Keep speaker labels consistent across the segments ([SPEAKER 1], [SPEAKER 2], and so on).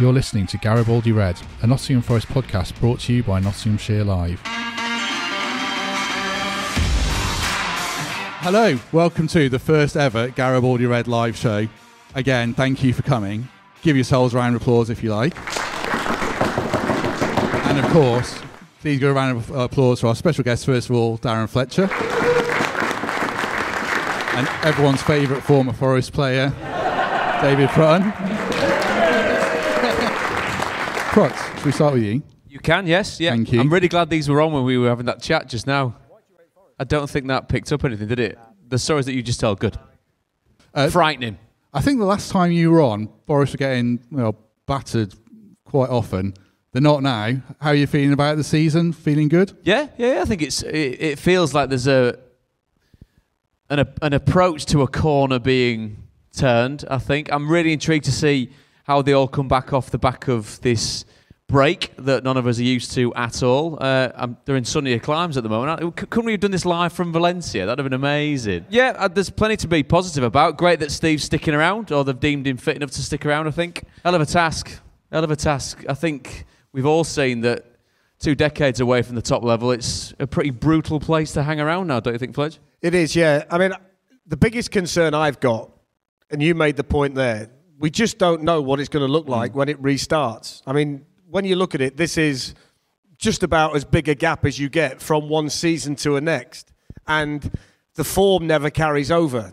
[SPEAKER 1] You're listening to Garibaldi Red, a Nottingham Forest podcast brought to you by Nottinghamshire Live. Hello, welcome to the first ever Garibaldi Red live show. Again, thank you for coming. Give yourselves a round of applause if you like. And of course, please give a round of applause for our special guest, first of all, Darren Fletcher. And everyone's favourite former Forest player, David Prutton. Prutts, should we start with you?
[SPEAKER 2] You can, yes. Yeah.
[SPEAKER 1] Thank you.
[SPEAKER 2] I'm really glad these were on when we were having that chat just now. I don't think that picked up anything, did it? The stories that you just told, good. Frightening.
[SPEAKER 1] I think the last time you were on, Forest were getting battered quite often. They're not now. How are you feeling about the season? Feeling good?
[SPEAKER 2] Yeah. I think it feels like there's an approach to a corner being turned, I think. I'm really intrigued to see how they all come back off the back of this break that none of us are used to at all. They're in sunnier climes at the moment. Couldn't we have done this live from Valencia? That'd have been amazing. Yeah, there's plenty to be positive about. Great that Steve's sticking around, or they've deemed him fit enough to stick around, I think. Hell of a task. I think we've all seen that 2 decades away from the top level, it's a pretty brutal place to hang around now, don't you think, Fletch?
[SPEAKER 3] It is, yeah. I mean, the biggest concern I've got, and you made the point there, we just don't know what it's going to look like when it restarts. I mean, when you look at it, this is just about as big a gap as you get from one season to the next. And the form never carries over.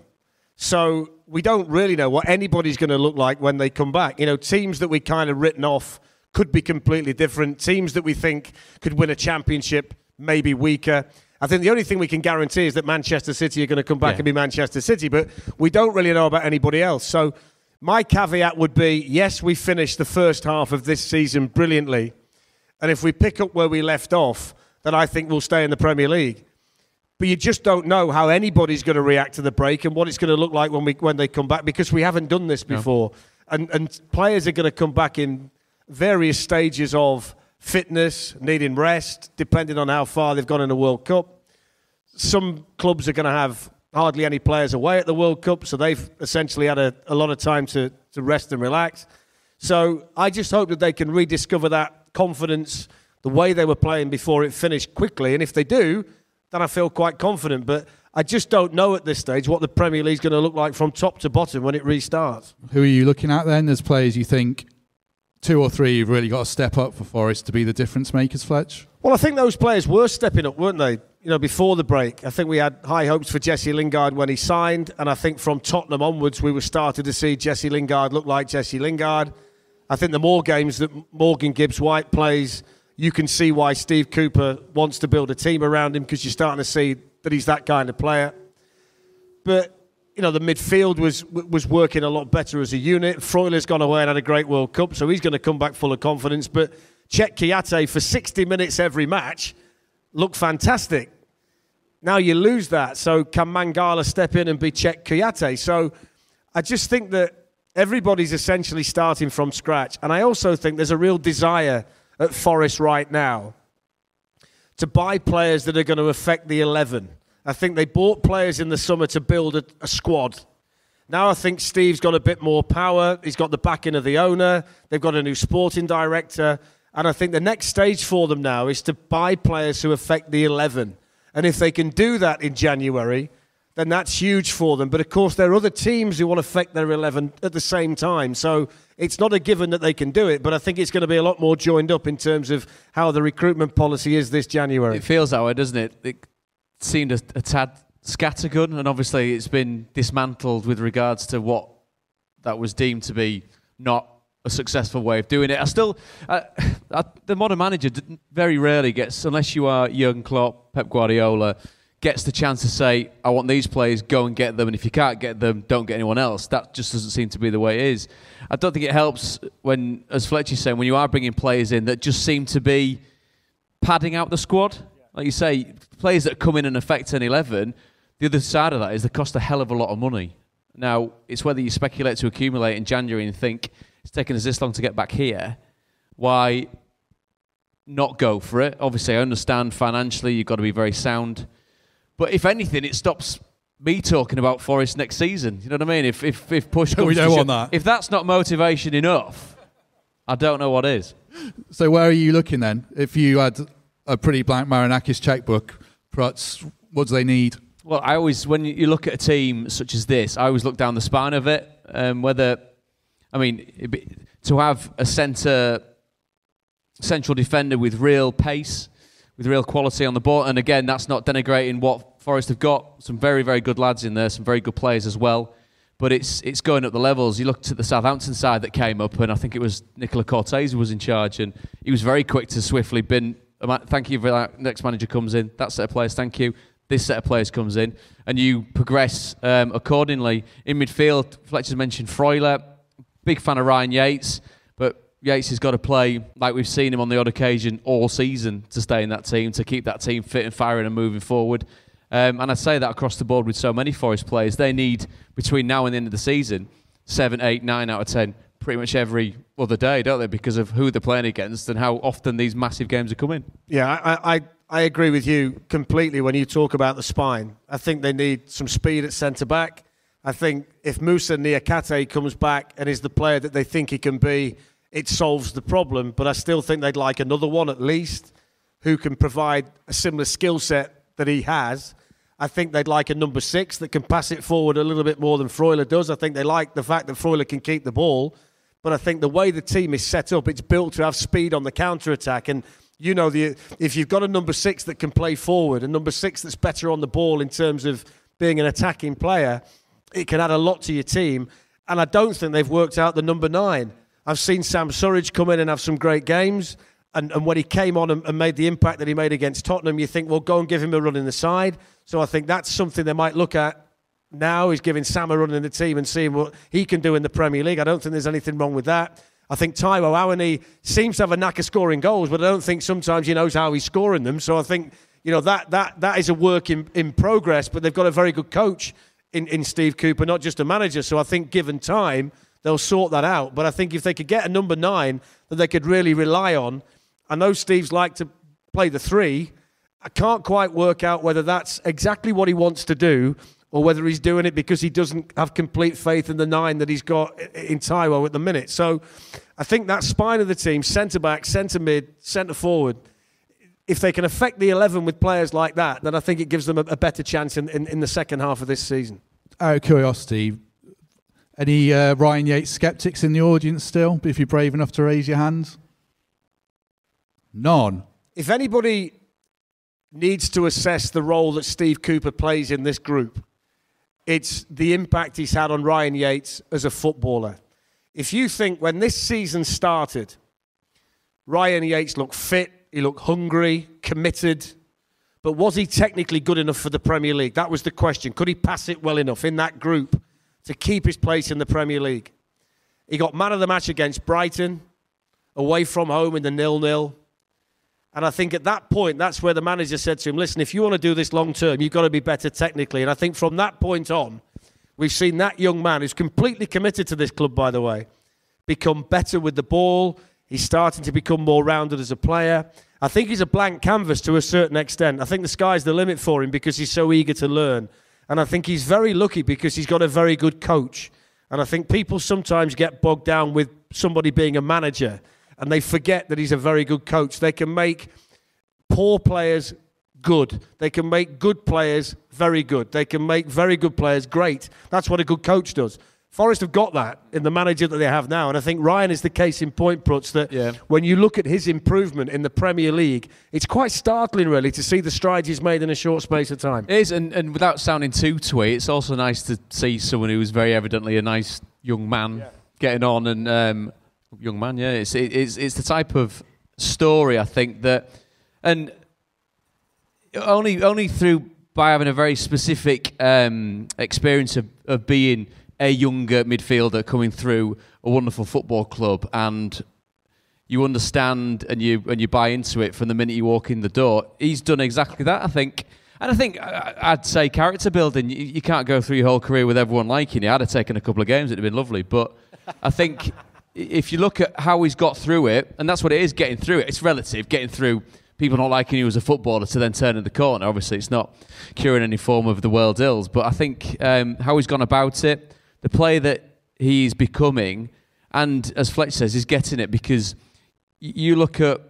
[SPEAKER 3] So we don't really know what anybody's going to look like when they come back. You know, teams that we kind of written off could be completely different. Teams that we think could win a championship may be weaker. I think the only thing we can guarantee is that Manchester City are going to come back and be Manchester City. But we don't really know about anybody else. So my caveat would be, yes, we finished the first half of this season brilliantly. And if we pick up where we left off, then I think we'll stay in the Premier League. But you just don't know how anybody's going to react to the break and what it's going to look like when they come back, because we haven't done this before. No. And players are going to come back in various stages of fitness, needing rest, depending on how far they've gone in the World Cup. Some clubs are going to have hardly any players away at the World Cup, so they've essentially had a lot of time to rest and relax. So I just hope that they can rediscover that confidence the way they were playing before it finished quickly. And if they do, then I feel quite confident. But I just don't know at this stage what the Premier League's going to look like from top to bottom when it restarts. Who
[SPEAKER 1] are you looking at then? There's players you think 2 or 3 you've really got to step up for Forest to be the difference makers, Fletch?
[SPEAKER 3] Well, I think those players were stepping up, weren't they? You know, before the break, I think we had high hopes for Jesse Lingard when he signed, and I think from Tottenham onwards, we were starting to see Jesse Lingard look like Jesse Lingard. I think the more games that Morgan Gibbs-White plays, you can see why Steve Cooper wants to build a team around him, because you're starting to see that he's that kind of player. But, you know, the midfield was working a lot better as a unit. Freuler's gone away and had a great World Cup, so he's going to come back full of confidence. But Czech Kouyaté for 60 minutes every match looked fantastic. Now you lose that, so can Mangala step in and be Czech Kouyaté? So I just think that everybody's essentially starting from scratch. And I also think there's a real desire at Forest right now to buy players that are going to affect the 11. I think they bought players in the summer to build a squad. Now I think Steve's got a bit more power. He's got the backing of the owner. They've got a new sporting director. And I think the next stage for them now is to buy players who affect the 11. And if they can do that in January, then that's huge for them. But of course, there are other teams who want to affect their 11 at the same time. So it's not a given that they can do it. But I think it's going to be a lot more joined up in terms of how the recruitment policy is this January.
[SPEAKER 2] It feels that way, doesn't it? It seemed a tad scattergun. And obviously, it's been dismantled with regards to what that was deemed to be not a successful way of doing it. The modern manager very rarely gets, unless you are Jurgen Klopp, Pep Guardiola, gets the chance to say, I want these players, go and get them, and if you can't get them, don't get anyone else. That just doesn't seem to be the way it is. I don't think it helps when, as Fletcher's saying, when you are bringing players in that just seem to be padding out the squad. Like you say, players that come in and affect an 11, the other side of that is they cost a hell of a lot of money. Now, it's whether you speculate to accumulate in January and think, it's taken us this long to get back here, why not go for it? Obviously, I understand financially you've got to be very sound. But if anything, it stops me talking about Forest next season. You know what I mean? If push comes
[SPEAKER 1] we don't want that.
[SPEAKER 2] If that's not motivation enough, I don't know what is.
[SPEAKER 1] So where are you looking then? If you had a pretty blank Marinakis checkbook, PRUTTS, what do they need?
[SPEAKER 2] Well, I always, when you look at a team such as this, I always look down the spine of it. To have a central defender with real pace, with real quality on the ball, and again, that's not denigrating what Forest have got. Some very, very good lads in there, some very good players as well. But it's going up the levels. You looked at the Southampton side that came up, and I think it was Nicola Cortez who was in charge, and he was very quick to swiftly bin, thank you for that, next manager comes in, that set of players, thank you, this set of players comes in, and you progress accordingly. In midfield, Fletcher's mentioned Freuler, big fan of Ryan Yates, but Yates has got to play like we've seen him on the odd occasion all season to stay in that team, to keep that team fit and firing and moving forward. And I say that across the board with so many Forest players. They need, between now and the end of the season, 7, 8, 9 out of 10 pretty much every other day, don't they? Because of who they're playing against and how often these massive games are coming.
[SPEAKER 3] Yeah, I agree with you completely when you talk about the spine. I think they need some speed at centre-back. I think if Moussa Niakate comes back and is the player that they think he can be, it solves the problem. But I still think they'd like another one at least who can provide a similar skill set that he has. I think they'd like a number 6 that can pass it forward a little bit more than Freuler does. I think they like the fact that Freuler can keep the ball. But I think the way the team is set up, it's built to have speed on the counter-attack. And, you know, if you've got a number 6 that can play forward, a number 6 that's better on the ball in terms of being an attacking player, it can add a lot to your team. And I don't think they've worked out the number 9. I've seen Sam Surridge come in and have some great games. And when he came on and made the impact that he made against Tottenham, you think, well, go and give him a run in the side. So I think that's something they might look at now, is giving Sam a run in the team and seeing what he can do in the Premier League. I don't think there's anything wrong with that. I think Taiwo Awoniyi seems to have a knack of scoring goals, but I don't think sometimes he knows how he's scoring them. So I think, you know, that is a work in progress, but they've got a very good coach in Steve Cooper, not just a manager. So I think given time, they'll sort that out. But I think if they could get a number 9 that they could really rely on, I know Steve's like to play the 3. I can't quite work out whether that's exactly what he wants to do or whether he's doing it because he doesn't have complete faith in the 9 that he's got in Taiwo at the minute. So I think that spine of the team, centre-back, centre-mid, centre-forward, if they can affect the 11 with players like that, then I think it gives them a better chance in the second half of this season.
[SPEAKER 1] Out of curiosity, any Ryan Yates sceptics in the audience still, if you're brave enough to raise your hands? None. If
[SPEAKER 3] anybody needs to assess the role that Steve Cooper plays in this group, it's the impact he's had on Ryan Yates as a footballer. If you think when this season started, Ryan Yates looked fit, he looked hungry, committed, but was he technically good enough for the Premier League? That was the question. Could he pass it well enough in that group to keep his place in the Premier League? He got man of the match against Brighton, away from home in the 0-0. And I think at that point, that's where the manager said to him, listen, if you want to do this long term, you've got to be better technically. And I think from that point on, we've seen that young man, who's completely committed to this club, by the way, become better with the ball. He's starting to become more rounded as a player. I think he's a blank canvas to a certain extent. I think the sky's the limit for him because he's so eager to learn. And I think he's very lucky because he's got a very good coach. And I think people sometimes get bogged down with somebody being a manager and they forget that he's a very good coach. They can make poor players good. They can make good players very good. They can make very good players great. That's what a good coach does. Forest have got that in the manager that they have now. And I think Ryan is the case in point, Prutts, that when you look at his improvement in the Premier League, it's quite startling, really, to see the strides he's made in a short space of time.
[SPEAKER 2] It is, and without sounding too twee, it's also nice to see someone who is very evidently a nice young man getting on. And young man, it's the type of story, I think, that... And only through by having a very specific experience of being a younger midfielder coming through a wonderful football club, and you understand and you buy into it from the minute you walk in the door. He's done exactly that, I think. And I think I'd say character building. You can't go through your whole career with everyone liking you. I'd have taken a couple of games; it'd have been lovely. But I think if you look at how he's got through it, and that's what it is, getting through it. It's relative, getting through people not liking you as a footballer to then turning the corner. Obviously, it's not curing any form of the world's ills. But I think how he's gone about it, the player that he's becoming, And as Fletch says, he's getting it because you look at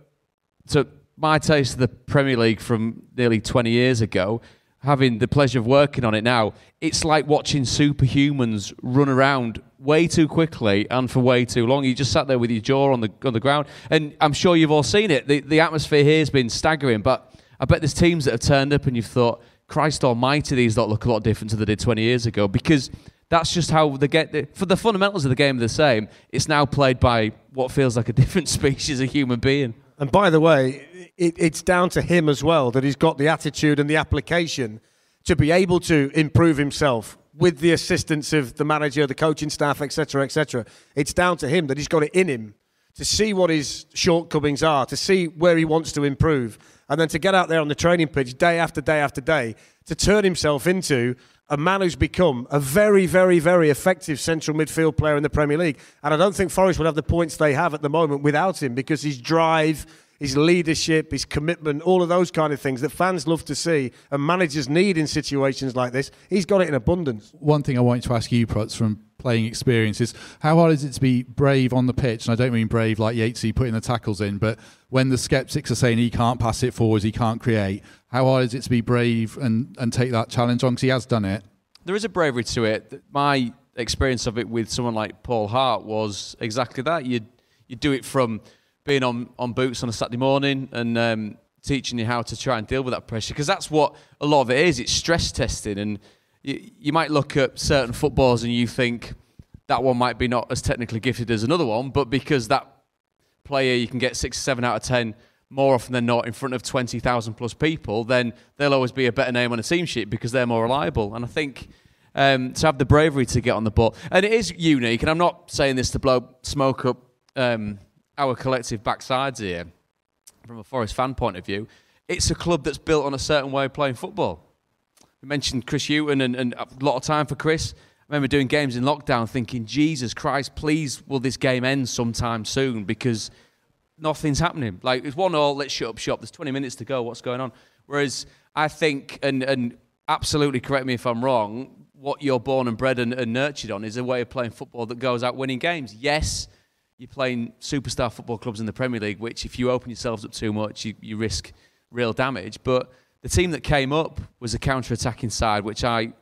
[SPEAKER 2] my taste of the Premier League from nearly 20 years ago, having the pleasure of working on it now, it's like watching superhumans run around way too quickly and for way too long. You just sat there with your jaw on the ground. And I'm sure you've all seen it. The atmosphere here has been staggering, but I bet there's teams that have turned up and you've thought, Christ almighty, these don't look a lot different to they did 20 years ago, because that's just how they get... For the fundamentals of the game are the same, it's now played by what feels like a different species of human being.
[SPEAKER 3] And by the way, it's down to him as well, that he's got the attitude and the application to be able to improve himself with the assistance of the manager, the coaching staff, etc., etc. It's down to him that he's got it in him to see what his shortcomings are, to see where he wants to improve, and then to get out there on the training pitch day after day after day to turn himself into a man who's become a very, very, very effective central midfield player in the Premier League. And I don't think Forest would have the points they have at the moment without him, because his drive, his leadership, his commitment, all of those kind of things that fans love to see and managers need in situations like this, he's got it in abundance.
[SPEAKER 1] One thing I wanted to ask you, Prutts, from playing experience is how hard is it to be brave on the pitch? And I don't mean brave like Yates putting the tackles in, but when the sceptics are saying he can't pass it forwards, he can't create, how hard is it to be brave and take that challenge on? Because he has done it.
[SPEAKER 2] There is a bravery to it. My experience of it with someone like Paul Hart was exactly that. You do it from being on boots on a Saturday morning and teaching you how to try and deal with that pressure, because that's what a lot of it is. It's stress testing, and you might look at certain footballers and you think that one might be not as technically gifted as another one, but because that player you can get 6 or 7 out of 10 more often than not in front of 20,000 plus people, then they'll always be a better name on a team sheet because they're more reliable. And I think to have the bravery to get on the ball, and it is unique, and I'm not saying this to blow smoke up our collective backsides here from a Forest fan point of view. It's a club that's built on a certain way of playing football. We mentioned Chris Hughton and a lot of time for Chris. I remember doing games in lockdown thinking, Jesus Christ, please will this game end sometime soon, because nothing's happening. Like, it's 1-1, let's shut up shop. There's 20 minutes to go, what's going on? Whereas I think, and absolutely correct me if I'm wrong, what you're born and bred and nurtured on is a way of playing football that goes out winning games. Yes, you're playing superstar football clubs in the Premier League, which if you open yourselves up too much, you risk real damage. But the team that came up was a counter-attacking side, which I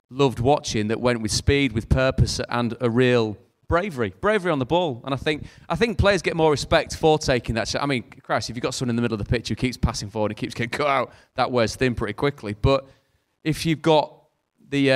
[SPEAKER 2] loved watching, that went with speed, with purpose, and a real bravery on the ball. And I think players get more respect for taking that shot. I mean, Christ, if you've got someone in the middle of the pitch who keeps passing forward and keeps getting cut out, that wears thin pretty quickly. But if you've got the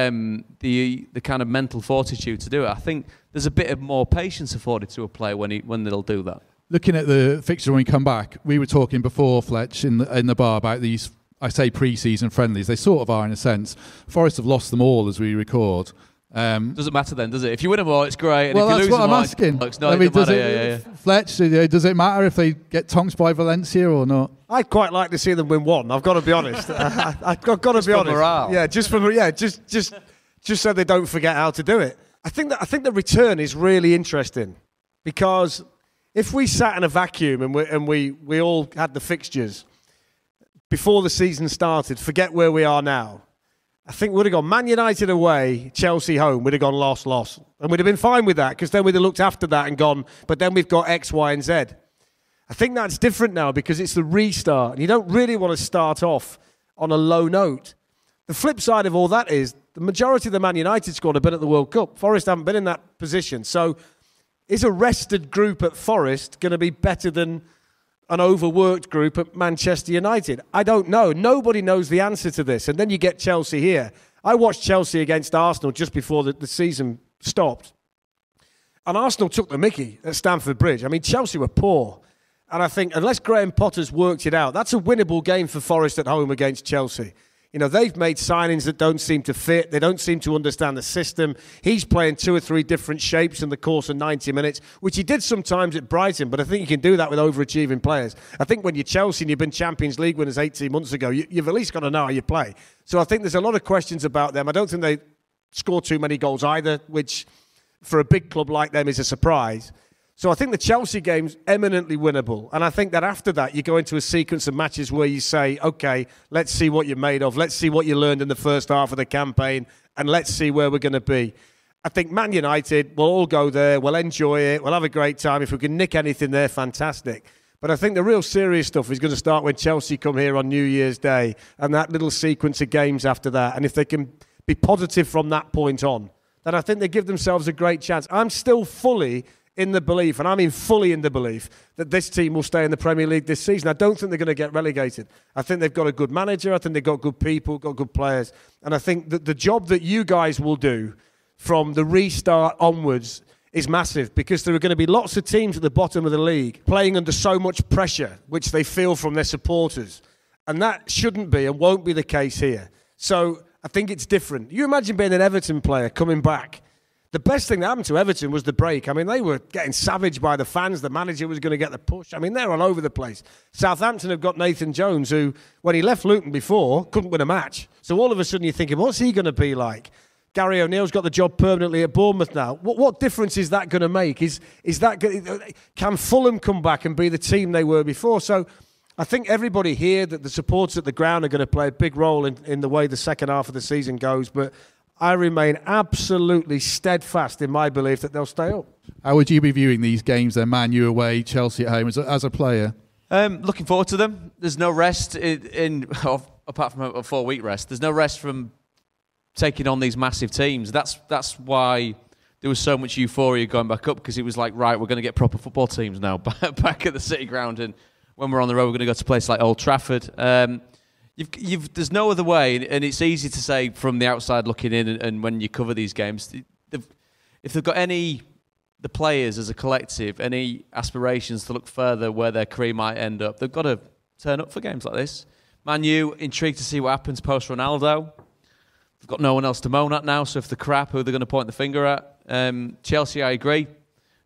[SPEAKER 2] kind of mental fortitude to do it, I think there's a bit of more patience afforded to a player when they'll do that. Looking
[SPEAKER 1] at the fixture when we come back, we were talking before, Fletch, in the bar about these, I say pre-season friendlies. They sort of are in a sense. Forest have lost them all as we record.
[SPEAKER 2] Doesn't matter then, does it? If you win them all, it's great. And
[SPEAKER 1] well,
[SPEAKER 2] if you
[SPEAKER 1] that's
[SPEAKER 2] lose
[SPEAKER 1] what
[SPEAKER 2] them
[SPEAKER 1] I'm
[SPEAKER 2] all,
[SPEAKER 1] asking. Fletch, does it matter if they get tonks by Valencia or not?
[SPEAKER 3] I'd quite like to see them win one. I've got to be honest. I've got to be honest.
[SPEAKER 2] Morale.
[SPEAKER 3] Yeah, just so they don't forget how to do it. I think the return is really interesting, because if we sat in a vacuum and we all had the fixtures before the season started, forget where we are now, I think we'd have gone Man United away, Chelsea home, we'd have gone loss. And we'd have been fine with that, because then we'd have looked after that and gone, but then we've got X, Y, and Z. I think that's different now, because it's the restart, and you don't really want to start off on a low note. The flip side of all that is the majority of the Man United squad have been at the World Cup. Forest haven't been in that position. So is a rested group at Forest going to be better than an overworked group at Manchester United? I don't know. Nobody knows the answer to this. And then you get Chelsea here. I watched Chelsea against Arsenal just before the season stopped. And Arsenal took the mickey at Stamford Bridge. I mean, Chelsea were poor. And I think unless Graham Potter's worked it out, that's a winnable game for Forest at home against Chelsea. You know, they've made signings that don't seem to fit. They don't seem to understand the system. He's playing 2 or 3 different shapes in the course of 90 minutes, which he did sometimes at Brighton, but I think you can do that with overachieving players. I think when you're Chelsea and you've been Champions League winners 18 months ago, you've at least got to know how you play. So I think there's a lot of questions about them. I don't think they score too many goals either, which for a big club like them is a surprise. So I think the Chelsea game's eminently winnable. And I think that after that, you go into a sequence of matches where you say, OK, let's see what you're made of. Let's see what you learned in the first half of the campaign. And let's see where we're going to be. I think Man United will all go there, we'll enjoy it, we'll have a great time. If we can nick anything there, fantastic. But I think the real serious stuff is going to start when Chelsea come here on New Year's Day and that little sequence of games after that. And if they can be positive from that point on, then I think they give themselves a great chance. I'm still fully in the belief, and I mean fully in the belief, that this team will stay in the Premier League this season. I don't think they're going to get relegated. I think they've got a good manager. I think they've got good people, got good players. And I think that the job that you guys will do from the restart onwards is massive, because there are going to be lots of teams at the bottom of the league playing under so much pressure, which they feel from their supporters. And that shouldn't be and won't be the case here. So I think it's different. You imagine being an Everton player coming back. The best thing that happened to Everton was the break. I mean, they were getting savaged by the fans. The manager was going to get the push. I mean, they're all over the place. Southampton have got Nathan Jones, who, when he left Luton before, couldn't win a match. So all of a sudden you're thinking, what's he going to be like? Gary O'Neill's got the job permanently at Bournemouth now. What difference is that going to make? Can Fulham come back and be the team they were before? So I think everybody here, that the supporters at the ground are going to play a big role in the way the second half of the season goes. But I remain absolutely steadfast in my belief that they'll stay up.
[SPEAKER 1] How would you be viewing these games then? Man U away, Chelsea at home, as a player?
[SPEAKER 2] Looking forward to them. There's no rest apart from a 4-week rest. There's no rest from taking on these massive teams. That's why there was so much euphoria going back up, because it was like, right, we're going to get proper football teams now back at the City Ground, and when we're on the road, we're going to go to places like Old Trafford. There's no other way, and it's easy to say from the outside looking in, and when you cover these games, if they've got the players as a collective, any aspirations to look further where their career might end up, they've got to turn up for games like this. Man U, intrigued to see what happens post Ronaldo. They've got no one else to moan at now, so if they're crap, who are they going to point the finger at? Chelsea, I agree.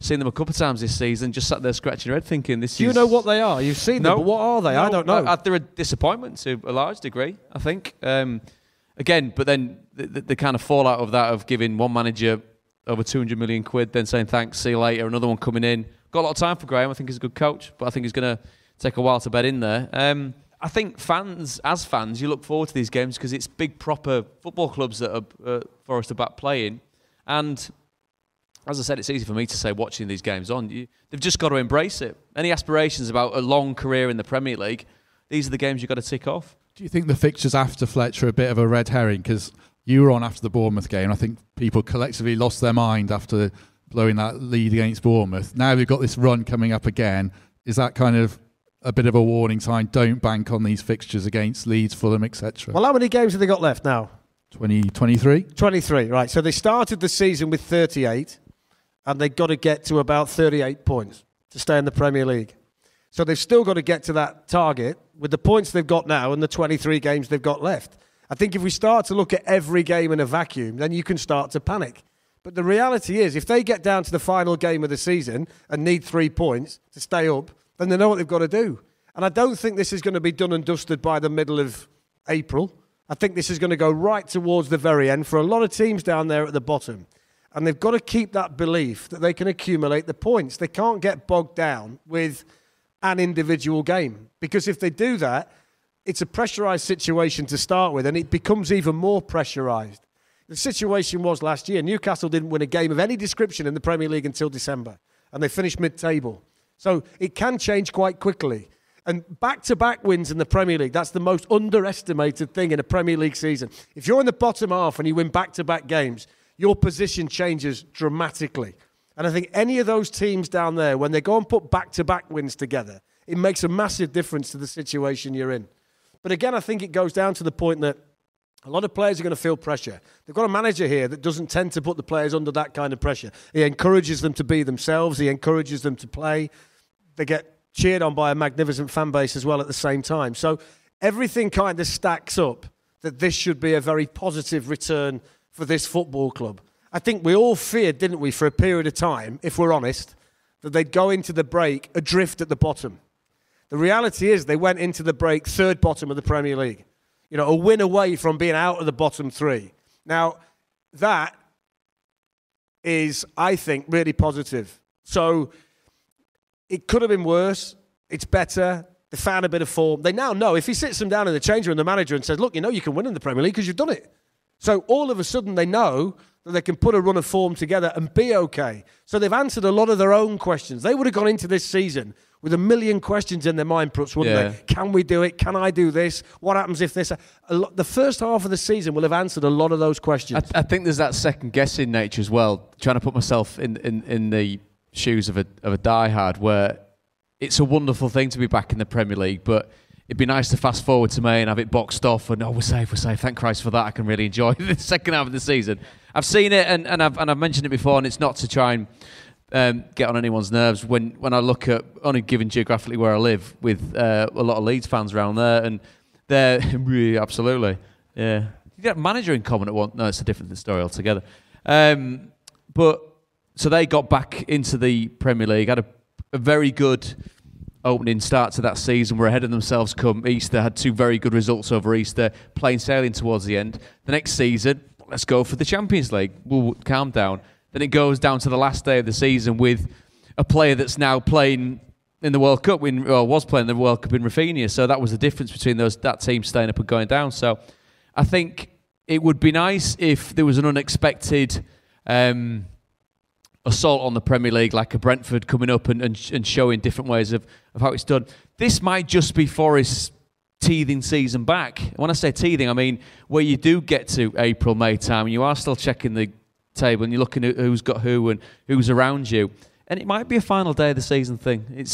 [SPEAKER 2] Seen them a couple of times this season, just sat there scratching your head thinking, this is...
[SPEAKER 3] Do you know what they are? You've seen them, but what are they? I don't know.
[SPEAKER 2] They're a disappointment to a large degree, I think. Again, but then the kind of fallout of that, of giving one manager over 200 million quid, then saying thanks, see you later, another one coming in. Got a lot of time for Graham. I think he's a good coach, but I think he's going to take a while to bed in there. I think as fans, you look forward to these games because it's big, proper football clubs that are for us to back playing. And as I said, it's easy for me to say watching these games on. They've just got to embrace it. Any aspirations about a long career in the Premier League, these are the games you've got to tick off.
[SPEAKER 1] Do you think the fixtures after Fletcher are a bit of a red herring? Because you were on after the Bournemouth game. I think people collectively lost their mind after blowing that lead against Bournemouth. Now we've got this run coming up again. Is that kind of a bit of a warning sign? Don't bank on these fixtures against Leeds, Fulham, etc.
[SPEAKER 3] Well, how many games have they got left now?
[SPEAKER 1] 23?
[SPEAKER 3] 23, right. So they started the season with 38, and they've got to get to about 38 points to stay in the Premier League. So they've still got to get to that target with the points they've got now and the 23 games they've got left. I think if we start to look at every game in a vacuum, then you can start to panic. But the reality is, if they get down to the final game of the season and need 3 points to stay up, then they know what they've got to do. And I don't think this is going to be done and dusted by the middle of April. I think this is going to go right towards the very end for a lot of teams down there at the bottom. And they've got to keep that belief that they can accumulate the points. They can't get bogged down with an individual game. Because if they do that, it's a pressurised situation to start with, and it becomes even more pressurised. The situation was last year, Newcastle didn't win a game of any description in the Premier League until December, and they finished mid-table. So it can change quite quickly. And back-to-back wins in the Premier League, that's the most underestimated thing in a Premier League season. If you're in the bottom half and you win back-to-back games, your position changes dramatically. And I think any of those teams down there, when they go and put back-to-back wins together, it makes a massive difference to the situation you're in. But again, I think it goes down to the point that a lot of players are going to feel pressure. They've got a manager here that doesn't tend to put the players under that kind of pressure. He encourages them to be themselves. He encourages them to play. They get cheered on by a magnificent fan base as well at the same time. So everything kind of stacks up that this should be a very positive return for this football club. I think we all feared, didn't we, for a period of time, if we're honest, that they'd go into the break adrift at the bottom. The reality is they went into the break third bottom of the Premier League. You know, a win away from being out of the bottom three. Now, that is, I think, really positive. So it could have been worse. It's better. They found a bit of form. They now know if he sits them down in the change room, the manager, and says, look, you know you can win in the Premier League because you've done it. So all of a sudden they know that they can put a run of form together and be okay. So they've answered a lot of their own questions. They would have gone into this season with a million questions in their mind, Prutts, wouldn't they? Can we do it? Can I do this? What happens if this? The first half of the season will have answered a lot of those questions.
[SPEAKER 2] I think there's that second-guessing nature as well, trying to put myself in the shoes of a diehard, where it's a wonderful thing to be back in the Premier League, but it'd be nice to fast forward to May and have it boxed off and, we're safe. Thank Christ for that. I can really enjoy the second half of the season. I've seen it and I've mentioned it before, and it's not to try and get on anyone's nerves. When I look at, only given geographically where I live, with a lot of Leeds fans around there, and they're really, absolutely, yeah. You get a manager in common at one. No, it's a different story altogether. But so they got back into the Premier League, had a very good opening start to that season, were ahead of themselves come Easter, had 2 very good results over Easter, plain sailing towards the end. The next season, let's go for the Champions League. We'll calm down. Then it goes down to the last day of the season with a player that's now playing in the World Cup, was playing the World Cup in Rafinha. So that was the difference between that team staying up and going down. So I think it would be nice if there was an unexpected assault on the Premier League, like a Brentford coming up and showing different ways of how it's done. This might just be Forest's teething season back. When I say teething, I mean where you do get to April, May time, and you are still checking the table and you're looking at who's got who and who's around you. And it might be a final day of the season thing. It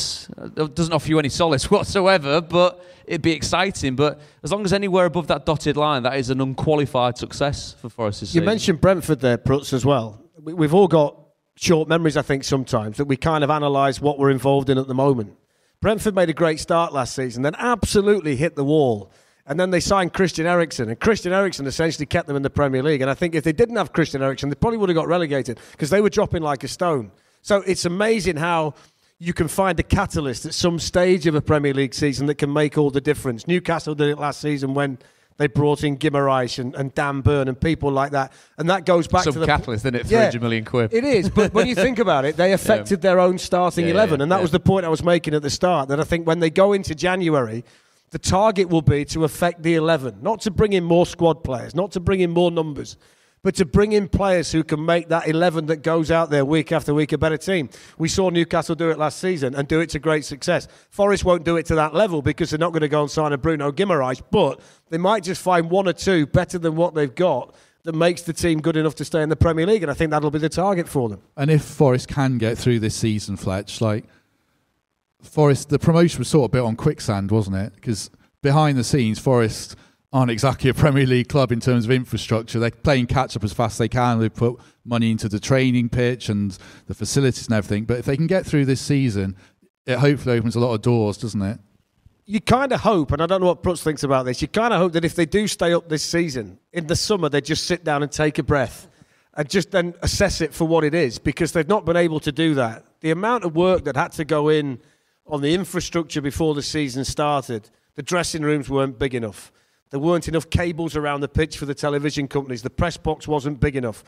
[SPEAKER 2] doesn't offer you any solace whatsoever, but it'd be exciting. But as long as anywhere above that dotted line, that is an unqualified success for Forest this season.
[SPEAKER 3] You mentioned Brentford there, Prutts, as well. We've all got short memories, I think, sometimes, that we kind of analyse what we're involved in at the moment. Brentford made a great start last season, then absolutely hit the wall. And then they signed Christian Eriksen, and Christian Eriksen essentially kept them in the Premier League. And I think if they didn't have Christian Eriksen, they probably would have got relegated because they were dropping like a stone. So it's amazing how you can find a catalyst at some stage of a Premier League season that can make all the difference. Newcastle did it last season when they brought in Guimaraes and Dan Burn and people like that. And that goes back to the
[SPEAKER 2] catalyst, isn't it? 300 million quid.
[SPEAKER 3] It is. But when you think about it, they affected their own starting 11. And that was the point I was making at the start, that I think when they go into January, the target will be to affect the 11, not to bring in more squad players, not to bring in more numbers, but to bring in players who can make that 11 that goes out there week after week a better team. We saw Newcastle do it last season and do it to great success. Forest won't do it to that level because they're not going to go and sign a Bruno Guimaraes, but they might just find 1 or 2 better than what they've got that makes the team good enough to stay in the Premier League, and I think that'll be the target for them.
[SPEAKER 1] And if Forest can get through this season, Fletch, like Forest, the promotion was sort of built on quicksand, wasn't it? Because behind the scenes, Forest aren't exactly a Premier League club in terms of infrastructure. They're playing catch-up as fast as they can. They put money into the training pitch and the facilities and everything. But if they can get through this season, it hopefully opens a lot of doors, doesn't it?
[SPEAKER 3] You kind of hope, and I don't know what Prutts thinks about this, you kind of hope that if they do stay up this season, in the summer they just sit down and take a breath and just then assess it for what it is, because they've not been able to do that. The amount of work that had to go in on the infrastructure before the season started, the dressing rooms weren't big enough. There weren't enough cables around the pitch for the television companies. The press box wasn't big enough.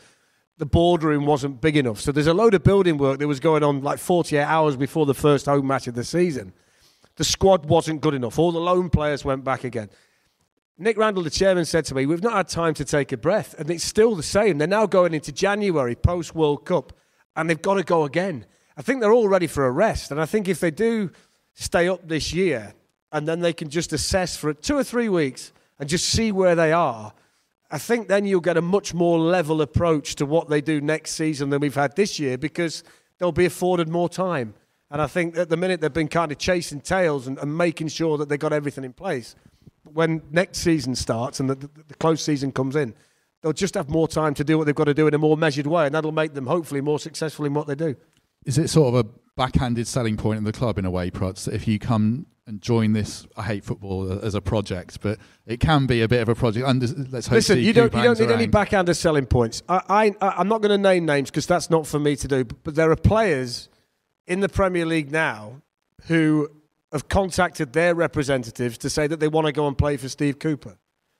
[SPEAKER 3] The boardroom wasn't big enough. So there's a load of building work that was going on like 48 hours before the first home match of the season. The squad wasn't good enough. All the loan players went back again. Nick Randall, the chairman, said to me, we've not had time to take a breath. And it's still the same. They're now going into January, post-World Cup, and they've got to go again. I think they're all ready for a rest. And I think if they do stay up this year, and then they can just assess for 2 or 3 weeks and just see where they are, I think then you'll get a much more level approach to what they do next season than we've had this year, because they'll be afforded more time. And I think at the minute they've been kind of chasing tails and making sure that they've got everything in place. When next season starts and the close season comes in, they'll just have more time to do what they've got to do in a more measured way, and that'll make them hopefully more successful in what they do. Is it sort of a backhanded selling point in the club in a way, Prutts, that if you come and join this, I hate football as a project, but it can be a bit of a project. And let's hope. Listen, you don't need any backhanded selling points. I'm not going to name names because that's not for me to do, but there are players in the Premier League now who have contacted their representatives to say that they want to go and play for Steve Cooper.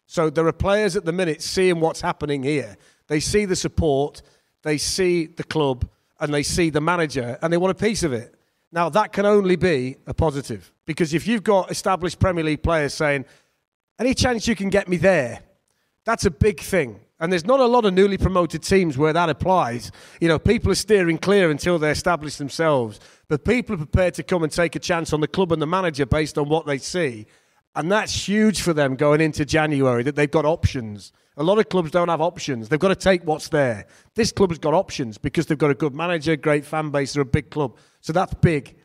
[SPEAKER 3] So there are players at the minute seeing what's happening here. They see the support, they see the club, and they see the manager, and they want a piece of it. Now, that can only be a positive, because if you've got established Premier League players saying, any chance you can get me there, that's a big thing. And there's not a lot of newly promoted teams where that applies. You know, people are steering clear until they establish themselves. But people are prepared to come and take a chance on the club and the manager based on what they see. And that's huge for them going into January, that they've got options. A lot of clubs don't have options. They've got to take what's there. This club has got options because they've got a good manager, great fan base, they're a big club. So that's big.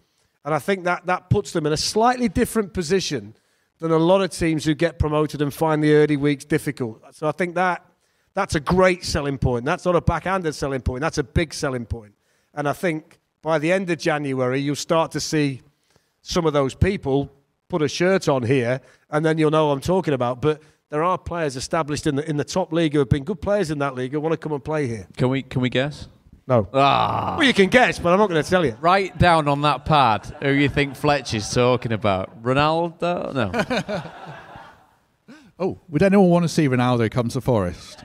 [SPEAKER 3] And I think that puts them in a slightly different position than a lot of teams who get promoted and find the early weeks difficult. So I think that's a great selling point. That's not a backhanded selling point. That's a big selling point. And I think by the end of January, you'll start to see some of those people put a shirt on here, and then you'll know what I'm talking about. But there are players established in the top league who have been good players in that league who want to come and play here.
[SPEAKER 2] Can we guess?
[SPEAKER 3] No. Well, you can guess, but I'm not going to tell you.
[SPEAKER 2] Write down on that pad who you think Fletch is talking about. Ronaldo? No.
[SPEAKER 1] Oh, would anyone want to see Ronaldo come to Forest?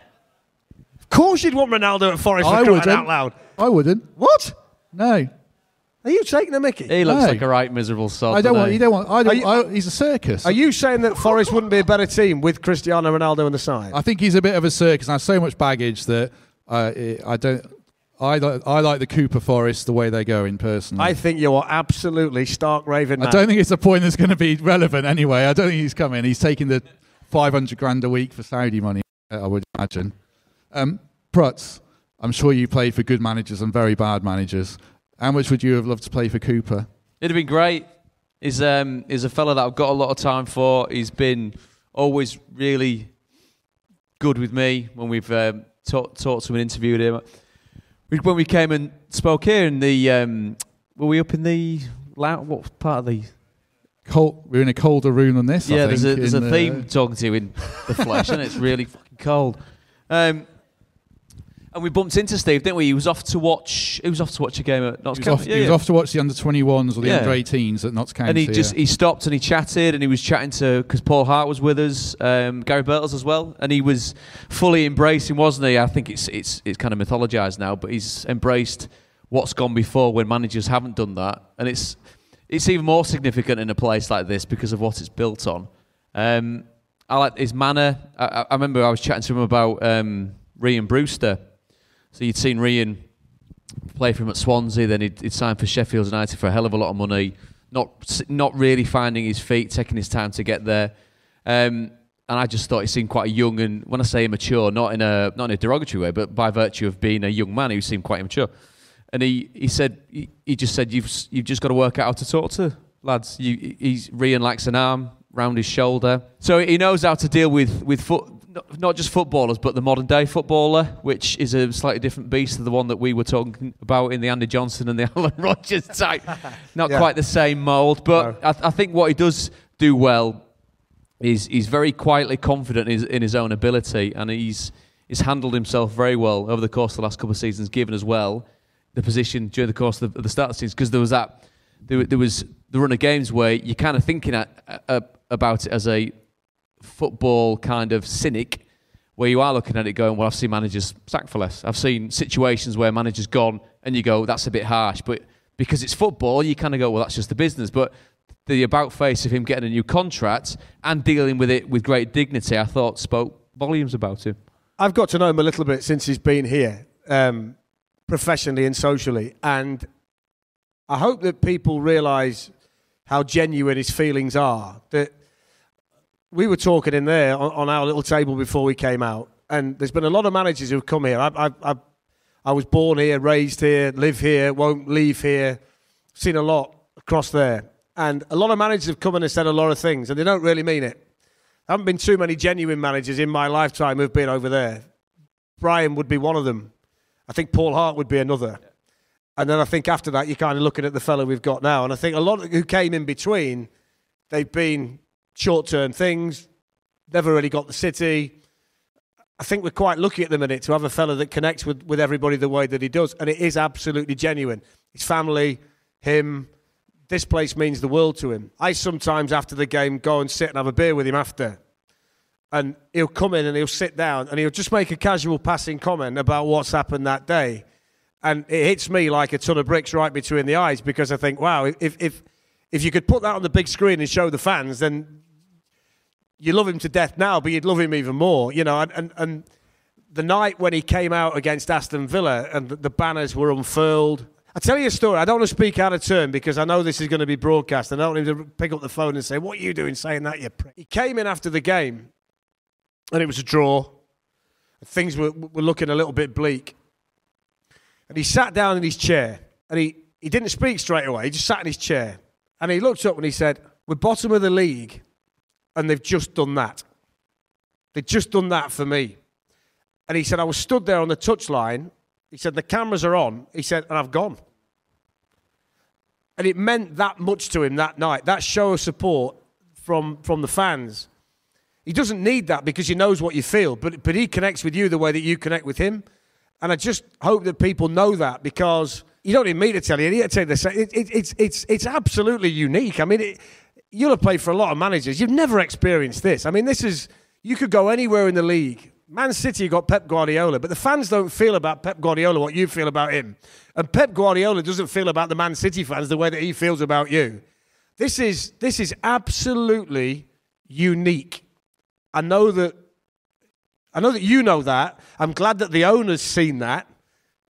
[SPEAKER 3] Of course you'd want Ronaldo at Forest for crying out loud.
[SPEAKER 1] I wouldn't.
[SPEAKER 3] What?
[SPEAKER 1] No.
[SPEAKER 3] Are you taking a mickey?
[SPEAKER 2] He looks like a right miserable sod.
[SPEAKER 1] I don't want. He's a circus.
[SPEAKER 3] He's a circus. That Forest wouldn't be a better team with Cristiano Ronaldo on the side?
[SPEAKER 1] I think he's a bit of a circus and has so much baggage that I don't. I like the Cooper Forest the way they're going personally.
[SPEAKER 3] I think you are absolutely stark raving mad.
[SPEAKER 1] I don't think it's a point that's going to be relevant anyway. I don't think he's coming. He's taking the 500 grand a week for Saudi money, I would imagine. Prutts, I'm sure you played for good managers and very bad managers. How much would you have loved to play for Cooper? It'd
[SPEAKER 2] have been great. He's a fella that I've got a lot of time for. He's been always really good with me when we've talked to him and interviewed him. When we came and spoke here in the, were we up in the, what part of the?
[SPEAKER 1] We're in a colder room than this.
[SPEAKER 2] Yeah,
[SPEAKER 1] I think,
[SPEAKER 2] there's a theme talking to you in the flesh, and it's really fucking cold. And we bumped into Steve, didn't we? He was off to watch a game at Notts County.
[SPEAKER 1] He was off to watch the under-21s or the under-18s at Notts County.
[SPEAKER 2] And he stopped and he chatted, and he was chatting to, because Paul Hart was with us, Gary Birtles as well, and he was fully embracing, wasn't he? I think it's kind of mythologised now, but he's embraced what's gone before when managers haven't done that, and it's even more significant in a place like this because of what it's built on. I like his manner. I remember I was chatting to him about Ryan Brewster. So you'd seen Ryan play for him at Swansea, then he'd signed for Sheffield United for a hell of a lot of money, not really finding his feet, taking his time to get there. And I just thought he seemed quite young, and when I say immature, not in a derogatory way, but by virtue of being a young man, he seemed quite immature. And he just said, you've just got to work out how to talk to lads. Ryan likes an arm round his shoulder, so he knows how to deal with not just footballers, but the modern day footballer, which is a slightly different beast to the one that we were talking about in the Andy Johnson and the Alan Rodgers type. Not quite the same mould, but no. I think what he does do well is he's very quietly confident in his own ability, and he's handled himself very well over the course of the last couple of seasons, given as well the position during the course of the start of the season, because there was the run of games where you're kind of thinking about it as a football kind of cynic, where you are looking at it going, well, I've seen managers sacked for less. I've seen situations where managers gone and you go, that's a bit harsh, but because it's football, you kind of go, well, that's just the business. But the about face of him getting a new contract and dealing with it with great dignity, I thought spoke volumes about him.
[SPEAKER 3] I've got to know him a little bit since he's been here, professionally and socially, and I hope that people realise how genuine his feelings are. That we were talking in there on our little table before we came out, and there's been a lot of managers who've come here. I was born here, raised here, live here, won't leave here. Seen a lot across there. And a lot of managers have come in and said a lot of things, and they don't really mean it. There haven't been too many genuine managers in my lifetime who've been over there. Brian would be one of them. I think Paul Hart would be another. And then I think after that, you're kind of looking at the fellow we've got now. And I think a lot who came in between, they've been short-term things, never really got the city. I think we're quite lucky at the minute to have a fella that connects with everybody the way that he does, and it is absolutely genuine. His family, him, this place means the world to him. I sometimes, after the game, go and sit and have a beer with him after, and he'll come in and he'll sit down and he'll just make a casual passing comment about what's happened that day, and it hits me like a ton of bricks right between the eyes, because I think, wow, if you could put that on the big screen and show the fans, then you love him to death now, but you'd love him even more, you know. And the night when he came out against Aston Villa and the banners were unfurled. I'll tell you a story. I don't want to speak out of turn because I know this is going to be broadcast and I don't need to pick up the phone and say, what are you doing saying that, you prick? He came in after the game and it was a draw. Things were looking a little bit bleak. And he sat down in his chair and he didn't speak straight away. He just sat in his chair. And he looked up and he said, we're bottom of the league and they've just done that. They've just done that for me. And he said, I was stood there on the touchline. He said, the cameras are on. He said, and I've gone. And it meant that much to him that night, that show of support from the fans. He doesn't need that because he knows what you feel, but he connects with you the way that you connect with him. And I just hope that people know that because you don't need me to tell you. I need to tell you this. It's absolutely unique. I mean, you'll have played for a lot of managers. You've never experienced this. I mean, you could go anywhere in the league. Man City got Pep Guardiola, but the fans don't feel about Pep Guardiola what you feel about him. And Pep Guardiola doesn't feel about the Man City fans the way that he feels about you. This is absolutely unique. I know that you know that. I'm glad that the owner's seen that.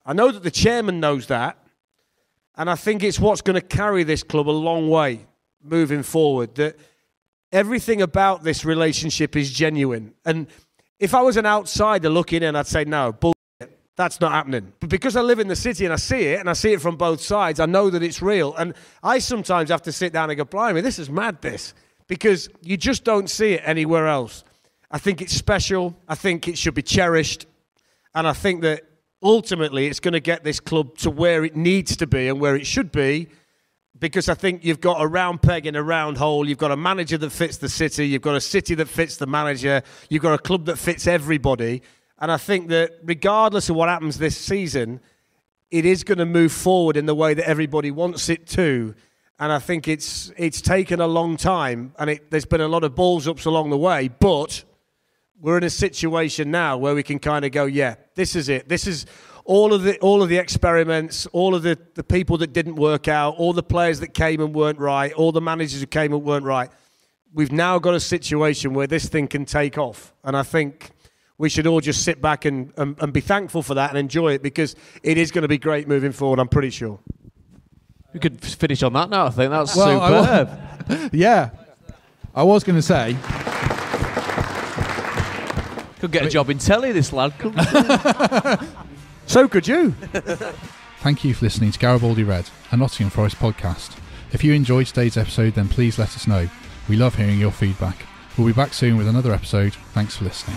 [SPEAKER 3] I know that the chairman knows that. And I think it's what's going to carry this club a long way moving forward. That everything about this relationship is genuine. And if I was an outsider looking in, I'd say, no, bullshit, that's not happening. But because I live in the city and I see it from both sides, I know that it's real. And I sometimes have to sit down and go, blimey, this is mad, this. Because you just don't see it anywhere else. I think it's special. I think it should be cherished. And I think that ultimately it's going to get this club to where it needs to be and where it should be. Because I think you've got a round peg in a round hole. You've got a manager that fits the city. You've got a city that fits the manager. You've got a club that fits everybody. And I think that regardless of what happens this season, it is going to move forward in the way that everybody wants it to. And I think it's taken a long time. And there's been a lot of balls ups along the way. But we're in a situation now where we can kind of go, yeah, this is it. This is all of the experiments, all of the people that didn't work out, all the players that came and weren't right, all the managers who came and weren't right. We've now got a situation where this thing can take off. And I think we should all just sit back and be thankful for that and enjoy it because it is going to be great moving forward, I'm pretty sure.
[SPEAKER 2] We could finish on that now, I think. That's superb.
[SPEAKER 1] Yeah. I was going to say...
[SPEAKER 2] Could get a job in telly, this lad.
[SPEAKER 3] So could you.
[SPEAKER 1] Thank you for listening to Garibaldi Red, a Nottingham Forest podcast. If you enjoyed today's episode, then please let us know. We love hearing your feedback. We'll be back soon with another episode. Thanks for listening.